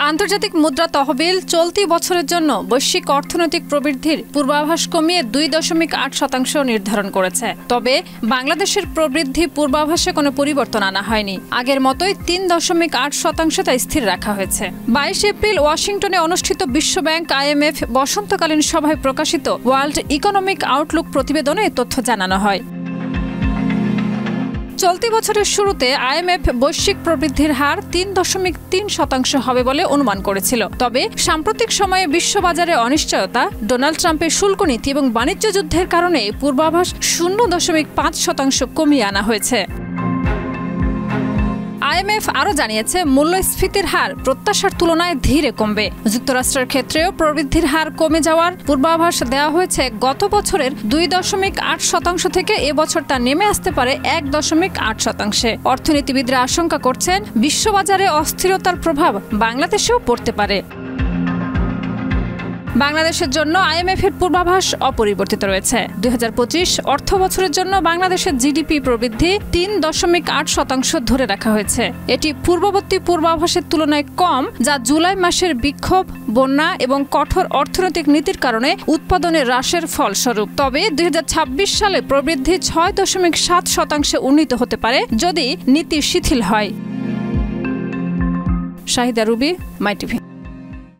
আন্তর্জাতিক মুদ্রা তহবিল চলতি বছরের জন্য বৈশ্বিক অর্থনৈতিক প্রবৃদ্ধির পূর্বাভাস কমিয়ে 2.8% নির্ধারণ করেছে। তবে বাংলাদেশের প্রবৃদ্ধি পূর্বাভাসে কোনো পরিবর্তন আনা হয়নি। আগের মতোই 3.8% তা স্থির রাখা হয়েছে। 22 এপ্রিল ওয়াশিংটনে অনুষ্ঠিত বিশ্বব্যাংক IMF বসন্তকালীন সভায় প্রকাশিত ওয়ার্ল্ড ইকোনমিক আউটলুক প্রতিবেদনে তথ্য জানানো হয়। চলতি বছরের শুরুতে IMF বৈশ্বিক প্রবৃদ্ধির হার 3.3% হবে বলে অনুমান করেছিল। তবে সাম্প্রতিক সময়ে বিশ্ববাজারে অনিশ্চয়তা, ডোনাল্ড ট্রাম্পের শুল্ক নীতি এবং বাণিজ্য যুদ্ধের কারণে পূর্বাভাস 0.5% কমিয়ে আনা হয়েছে। IMF আরও জানিয়েছে মূল্যস্ফীতির হার প্রত্যাশার তুলনায় ধীরে কমবে। যুক্তরাষ্ট্রের ক্ষেত্রেও প্রবৃদ্ধির হার কমে যাওয়ার পূর্বাভাস দেওয়া হয়েছে। গত বছরের 2.8% থেকে এবছর তা নেমে আসতে পারে 1.8%। অর্থনীতিবিদরা আশঙ্কা করছেন বিশ্ববাজারে অস্থিরতার প্রভাব বাংলাদেশেও পড়তে পারে। বাংলাদেশের জন্য IMF এর পূর্বাভাস অপরিবর্তিত রয়েছে। 2025 অর্থ বছরের জন্য বাংলাদেশের GDP প্রবৃদ্ধি 3.8% ধরে রাখা হয়েছে। এটি পূর্ববর্তী পূর্বাভাসের তুলনায় কম, যা জুলাই মাসের বিক্ষোভ, বন্যা এবং কঠোর অর্থনৈতিক নীতির কারণে উৎপাদনের হ্রাসের ফলস্বরূপ। তবে 2026 সালে প্রবৃদ্ধি 6.7% উন্নীত হতে পারে যদি নীতি শিথিল হয়। শাহিদা রুবি, মাই টিভি।